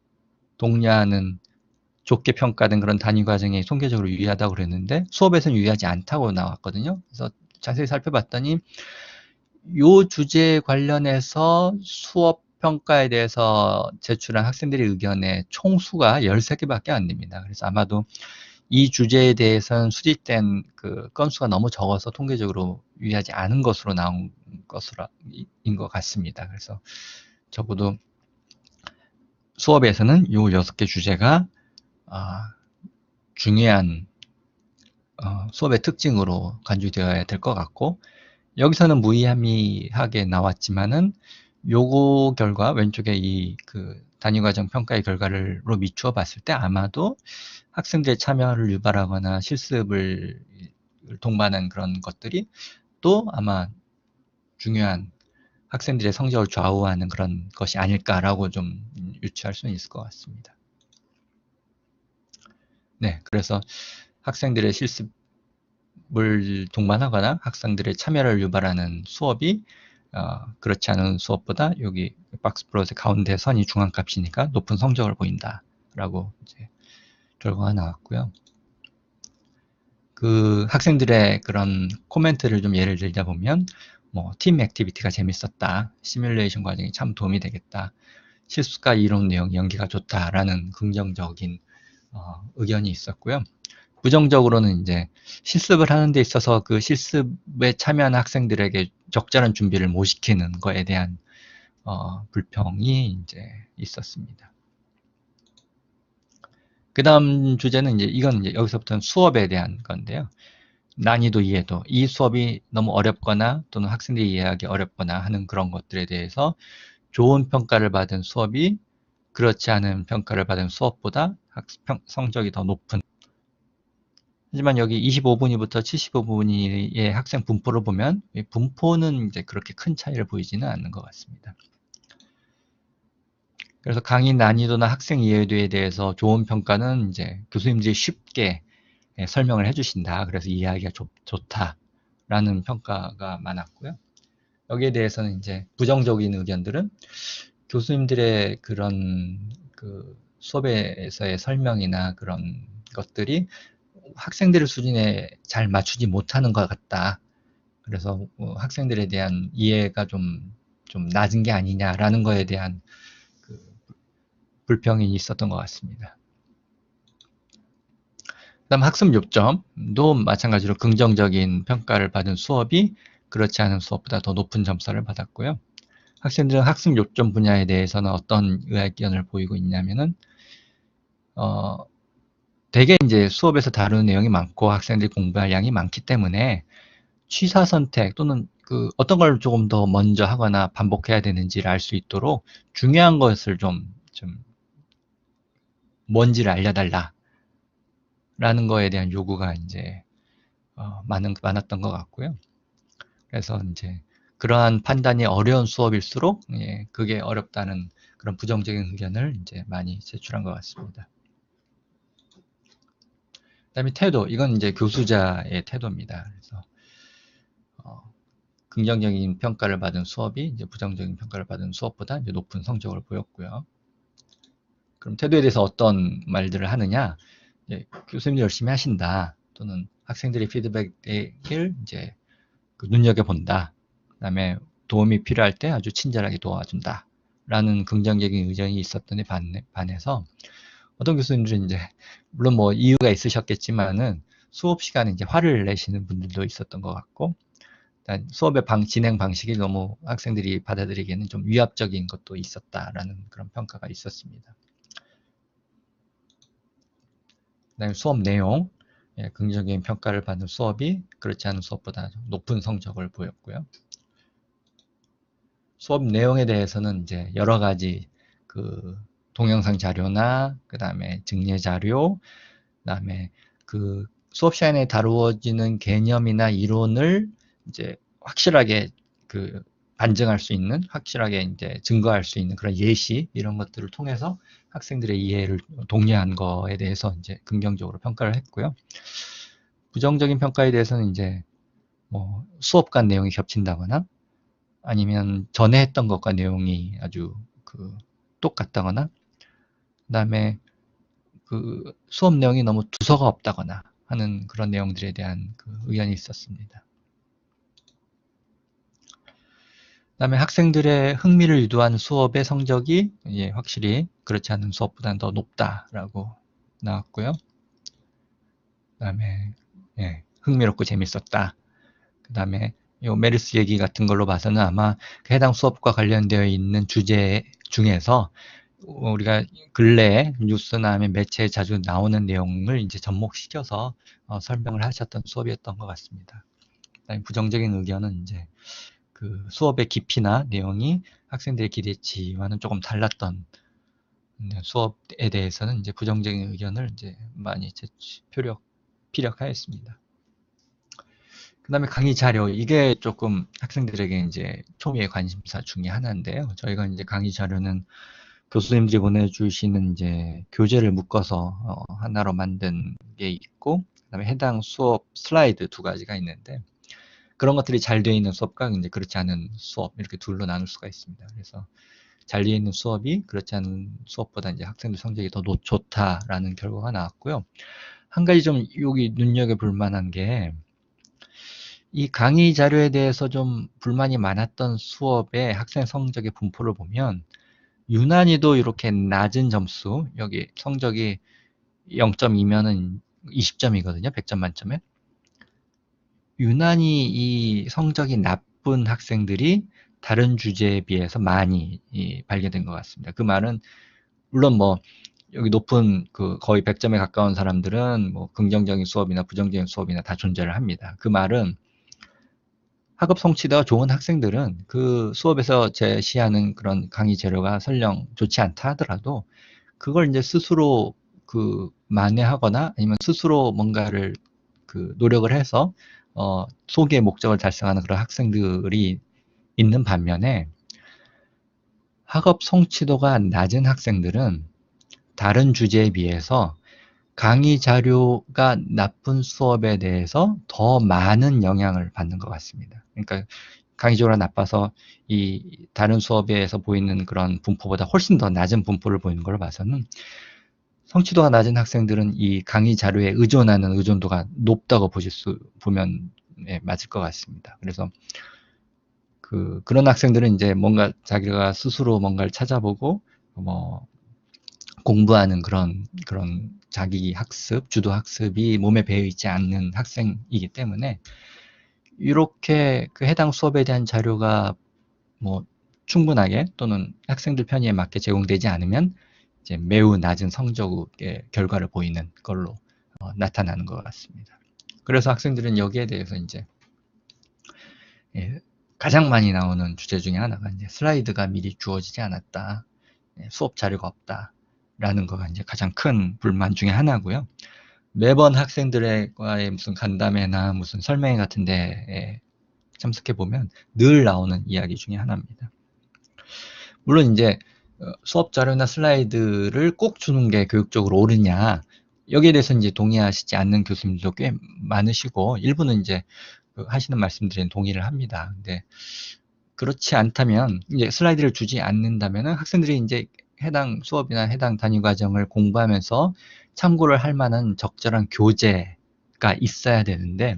독려하는, 좋게 평가된 그런 단위 과정에 통계적으로 유의하다고 그랬는데 수업에서는 유의하지 않다고 나왔거든요. 그래서 자세히 살펴봤더니 요 주제에 관련해서 수업 평가에 대해서 제출한 학생들의 의견의 총수가 13개밖에 안 됩니다. 그래서 아마도 이 주제에 대해서는 수집된 그 건수가 너무 적어서 통계적으로 유의하지 않은 것으로 나온 것인 것 같습니다. 그래서 적어도 수업에서는 요 6개 주제가 중요한 수업의 특징으로 간주되어야 될 것 같고 여기서는 무의미하게 나왔지만은 요거 결과 왼쪽에 이 그 단위과정 평가의 결과로 미추어 봤을 때 아마도 학생들의 참여를 유발하거나 실습을 동반한 그런 것들이 또 아마 중요한 학생들의 성적을 좌우하는 그런 것이 아닐까라고 좀 유추할 수는 있을 것 같습니다. 네, 그래서 학생들의 실습을 동반하거나 학생들의 참여를 유발하는 수업이 그렇지 않은 수업보다 여기 박스 플롯의 가운데 선이 중앙값이니까 높은 성적을 보인다라고 이제 결과가 나왔고요. 그 학생들의 그런 코멘트를 좀 예를 들자 보면 뭐 팀 액티비티가 재밌었다, 시뮬레이션 과정이 참 도움이 되겠다, 실습과 이론 내용 연기가 좋다라는 긍정적인 의견이 있었고요. 부정적으로는 이제 실습을 하는 데 있어서 그 실습에 참여한 학생들에게 적절한 준비를 못 시키는 거에 대한 불평이 이제 있었습니다. 그 다음 주제는 이건 이제 여기서부터는 수업에 대한 건데요. 난이도 이해도, 이 수업이 너무 어렵거나 또는 학생들이 이해하기 어렵거나 하는 그런 것들에 대해서 좋은 평가를 받은 수업이 그렇지 않은 평가를 받은 수업보다 성적이 더 높은. 하지만 여기 25분위부터 75분위의 학생 분포를 보면 분포는 이제 그렇게 큰 차이를 보이지는 않는 것 같습니다. 그래서 강의 난이도나 학생 이해도에 대해서 좋은 평가는 이제 교수님들이 쉽게 설명을 해주신다. 그래서 이해하기가 좋다라는 평가가 많았고요. 여기에 대해서는 이제 부정적인 의견들은 교수님들의 그런 그 수업에서의 설명이나 그런 것들이 학생들의 수준에 잘 맞추지 못하는 것 같다. 그래서 학생들에 대한 이해가 좀 낮은 게 아니냐라는 거에 대한 그 불평이 있었던 것 같습니다. 그다음 학습 요점도 마찬가지로 긍정적인 평가를 받은 수업이 그렇지 않은 수업보다 더 높은 점수를 받았고요. 학생들은 학습 요점 분야에 대해서는 어떤 의견을 보이고 있냐면은 대개 이제 수업에서 다루는 내용이 많고 학생들이 공부할 양이 많기 때문에 취사 선택 또는 그 어떤 걸 조금 더 먼저 하거나 반복해야 되는지를 알 수 있도록 중요한 것을 좀 뭔지를 알려달라 라는 거에 대한 요구가 이제 많았던 것 같고요. 그래서 이제 그러한 판단이 어려운 수업일수록 그게 어렵다는 그런 부정적인 의견을 이제 많이 제출한 것 같습니다. 그다음에 태도, 이건 이제 교수자의 태도입니다. 그래서 긍정적인 평가를 받은 수업이 이제 부정적인 평가를 받은 수업보다 이제 높은 성적을 보였고요. 그럼 태도에 대해서 어떤 말들을 하느냐? 교수님이 열심히 하신다, 또는 학생들의 피드백을 이제 눈여겨 본다. 그다음에 도움이 필요할 때 아주 친절하게 도와준다. 라는 긍정적인 의견이 있었더니 반해서 어떤 교수님들은 이제 물론 뭐 이유가 있으셨겠지만은 수업 시간에 이제 화를 내시는 분들도 있었던 것 같고, 수업의 진행 방식이 너무 학생들이 받아들이기에는 좀 위압적인 것도 있었다라는 그런 평가가 있었습니다. 그다음에 수업 내용, 긍정적인 평가를 받는 수업이 그렇지 않은 수업보다 높은 성적을 보였고요. 수업 내용에 대해서는 이제 여러 가지 그 동영상 자료나 그다음에 증례 자료, 그다음에 그 수업 시간에 다루어지는 개념이나 이론을 이제 확실하게 그 반증할 수 있는, 확실하게 이제 증거할 수 있는 그런 예시, 이런 것들을 통해서 학생들의 이해를 독려한 거에 대해서 이제 긍정적으로 평가를 했고요. 부정적인 평가에 대해서는 이제 뭐 수업과 내용이 겹친다거나 아니면 전에 했던 것과 내용이 아주 그 똑같다거나, 그다음에 그 수업 내용이 너무 두서가 없다거나 하는 그런 내용들에 대한 그 의견이 있었습니다. 그다음에 학생들의 흥미를 유도한 수업의 성적이 확실히 그렇지 않은 수업보다는 더 높다라고 나왔고요. 그다음에 흥미롭고 재밌었다. 그다음에 요 메르스 얘기 같은 걸로 봐서는 아마 그 해당 수업과 관련되어 있는 주제 중에서 우리가 근래에 뉴스나 하면 매체에 자주 나오는 내용을 이제 접목시켜서 설명을 하셨던 수업이었던 것 같습니다. 그다음에 부정적인 의견은 이제 그 수업의 깊이나 내용이 학생들의 기대치와는 조금 달랐던 수업에 대해서는 이제 부정적인 의견을 이제 많이 피력하였습니다. 그 다음에 강의 자료, 이게 조금 학생들에게 이제 초미의 관심사 중에 하나인데요. 저희가 이제 강의 자료는 교수님들이 보내주시는 이제 교재를 묶어서 하나로 만든 게 있고, 그다음에 해당 수업 슬라이드 2가지가 있는데, 그런 것들이 잘 되어 있는 수업과 이제 그렇지 않은 수업 이렇게 둘로 나눌 수가 있습니다. 그래서 잘 되어 있는 수업이 그렇지 않은 수업보다 이제 학생들 성적이 더 좋다라는 결과가 나왔고요. 한 가지 좀 여기 눈여겨볼 만한 게 이 강의 자료에 대해서 좀 불만이 많았던 수업의 학생 성적의 분포를 보면 유난히도 이렇게 낮은 점수, 여기 성적이 0.2면은 20점이거든요. 100점 만점에. 유난히 이 성적이 나쁜 학생들이 다른 주제에 비해서 많이 발견된 것 같습니다. 그 말은 물론 뭐 여기 높은 그 거의 100점에 가까운 사람들은 뭐 긍정적인 수업이나 부정적인 수업이나 다 존재를 합니다. 그 말은 학업 성취도가 좋은 학생들은 그 수업에서 제시하는 그런 강의 재료가 설령 좋지 않다 하더라도 그걸 이제 스스로 그 만회하거나 아니면 스스로 뭔가를 그 노력을 해서 소기의 목적을 달성하는 그런 학생들이 있는 반면에 학업 성취도가 낮은 학생들은 다른 주제에 비해서 강의 자료가 나쁜 수업에 대해서 더 많은 영향을 받는 것 같습니다. 그러니까 강의 자료가 나빠서 이 다른 수업에서 보이는 그런 분포보다 훨씬 더 낮은 분포를 보이는 걸 봐서는 성취도가 낮은 학생들은 이 강의 자료에 의존하는 의존도가 높다고 보면 맞을 것 같습니다. 그래서 그런 학생들은 이제 뭔가 자기가 스스로 뭔가를 찾아보고 뭐 공부하는 그런 자기 학습, 주도 학습이 몸에 배어 있지 않는 학생이기 때문에 이렇게 그 해당 수업에 대한 자료가 뭐 충분하게 또는 학생들 편의에 맞게 제공되지 않으면 이제 매우 낮은 성적의 결과를 보이는 걸로 나타나는 것 같습니다. 그래서 학생들은 여기에 대해서 이제 가장 많이 나오는 주제 중에 하나가 이제 슬라이드가 미리 주어지지 않았다, 수업 자료가 없다. 라는 거가 이제 가장 큰 불만 중에 하나고요. 매번 학생들과의 무슨 간담회나 무슨 설명회 같은 데에 참석해 보면 늘 나오는 이야기 중에 하나입니다. 물론 이제 수업 자료나 슬라이드를 꼭 주는 게 교육적으로 옳으냐, 여기에 대해서 이제 동의하시지 않는 교수님들도 꽤 많으시고 일부는 이제 하시는 말씀들에 동의를 합니다. 근데 그렇지 않다면 이제 슬라이드를 주지 않는다면은 학생들이 이제 해당 수업이나 해당 단위 과정을 공부하면서 참고를 할 만한 적절한 교재가 있어야 되는데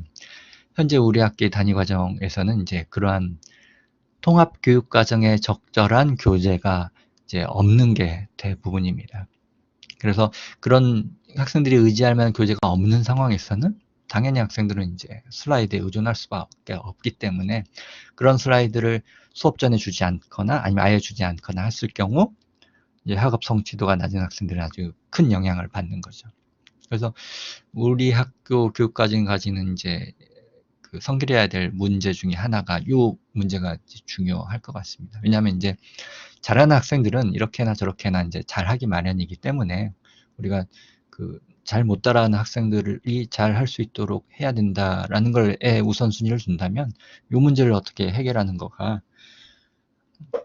현재 우리 학기 단위 과정에서는 이제 그러한 통합 교육 과정에 적절한 교재가 이제 없는 게 대부분입니다. 그래서 그런 학생들이 의지할 만한 교재가 없는 상황에서는 당연히 학생들은 이제 슬라이드에 의존할 수밖에 없기 때문에 그런 슬라이드를 수업 전에 주지 않거나 아니면 아예 주지 않거나 했을 경우 이제 학업 성취도가 낮은 학생들은 아주 큰 영향을 받는 거죠. 그래서 우리 학교 교육과정이 가지는 이제 그 성결해야 될 문제 중에 하나가 이 문제가 중요할 것 같습니다. 왜냐하면 이제 잘하는 학생들은 이렇게나 저렇게나 이제 잘하기 마련이기 때문에 우리가 그 잘 못 따라하는 학생들이 잘 할 수 있도록 해야 된다라는 걸에 우선순위를 둔다면 이 문제를 어떻게 해결하는 거가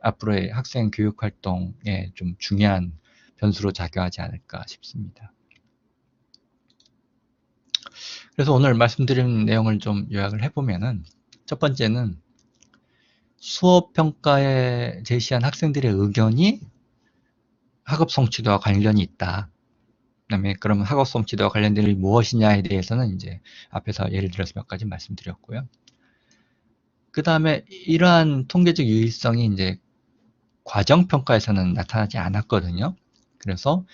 앞으로의 학생 교육 활동에 좀 중요한 변수로 작용하지 않을까 싶습니다. 그래서 오늘 말씀드린 내용을 좀 요약을 해보면은 첫 번째는 수업 평가에 제시한 학생들의 의견이 학업 성취도와 관련이 있다. 그다음에 그러면 학업 성취도와 관련된 일이 무엇이냐에 대해서는 이제 앞에서 예를 들어서 몇 가지 말씀드렸고요. 그 다음에 이러한 통계적 유의성이 이제 과정 평가에서는 나타나지 않았거든요. 그래서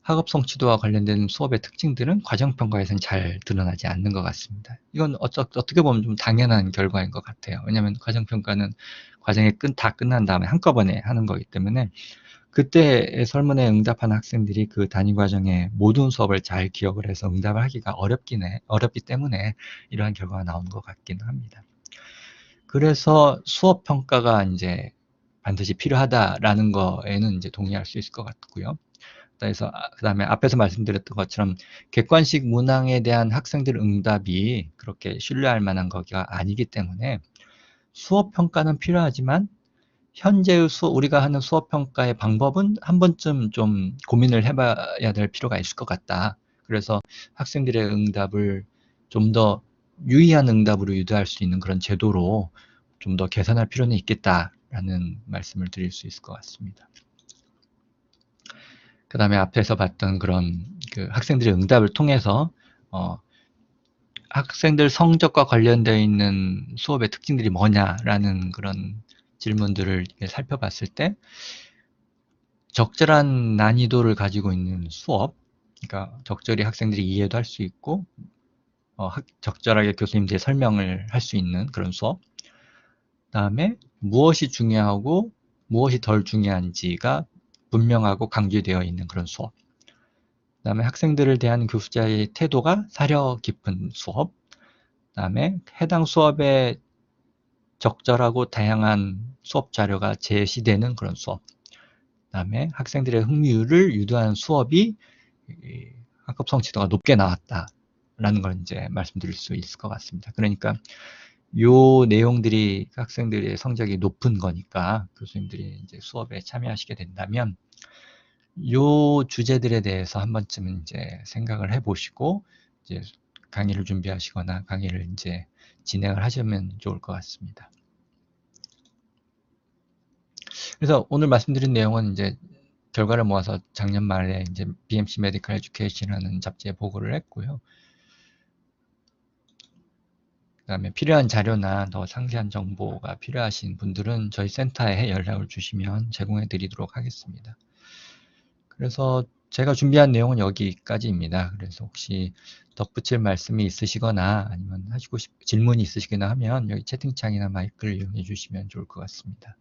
학업 성취도와 관련된 수업의 특징들은 과정 평가에서는 잘 드러나지 않는 것 같습니다. 이건 어떻게 보면 좀 당연한 결과인 것 같아요. 왜냐하면 과정 평가는 과정이 다 끝난 다음에 한꺼번에 하는 거기 때문에 그때 설문에 응답한 학생들이 그 단위 과정의 모든 수업을 잘 기억을 해서 응답을 하기가 어렵기 때문에 이러한 결과가 나온 것 같기는 합니다. 그래서 수업 평가가 이제 반드시 필요하다라는 거에는 이제 동의할 수 있을 것 같고요. 그래서 그다음에 앞에서 말씀드렸던 것처럼 객관식 문항에 대한 학생들 응답이 그렇게 신뢰할 만한 거가 아니기 때문에 수업 평가는 필요하지만 현재의 우리가 하는 수업 평가의 방법은 한 번쯤 좀 고민을 해봐야 될 필요가 있을 것 같다. 그래서 학생들의 응답을 좀 더 유의한 응답으로 유도할 수 있는 그런 제도로 좀 더 개선할 필요는 있겠다라는 말씀을 드릴 수 있을 것 같습니다. 그 다음에 앞에서 봤던 그런 그 학생들의 응답을 통해서 학생들 성적과 관련되어 있는 수업의 특징들이 뭐냐라는 그런 질문들을 살펴봤을 때 적절한 난이도를 가지고 있는 수업, 그러니까 적절히 학생들이 이해도 할 수 있고 적절하게 교수님들이 설명을 할 수 있는 그런 수업, 그 다음에 무엇이 중요하고 무엇이 덜 중요한지가 분명하고 강조되어 있는 그런 수업, 그 다음에 학생들을 대한 교수자의 태도가 사려 깊은 수업, 그 다음에 해당 수업에 적절하고 다양한 수업 자료가 제시되는 그런 수업, 그 다음에 학생들의 흥미를 유도하는 수업이 학급 성취도가 높게 나왔다라는 걸 이제 말씀드릴 수 있을 것 같습니다. 그러니까 요 내용들이 학생들의 성적이 높은 거니까 교수님들이 이제 수업에 참여하시게 된다면 요 주제들에 대해서 한 번쯤은 이제 생각을 해보시고 이제 강의를 준비하시거나 강의를 이제 진행을 하시면 좋을 것 같습니다. 그래서 오늘 말씀드린 내용은 이제 결과를 모아서 작년 말에 이제 BMC 메디컬 에듀케이션이라는 잡지에 보고를 했고요. 그 다음에 필요한 자료나 더 상세한 정보가 필요하신 분들은 저희 센터에 연락을 주시면 제공해 드리도록 하겠습니다. 그래서 제가 준비한 내용은 여기까지입니다. 그래서 혹시 덧붙일 말씀이 있으시거나 아니면 하시고 질문이 있으시거나 하면 여기 채팅창이나 마이크를 이용해 주시면 좋을 것 같습니다.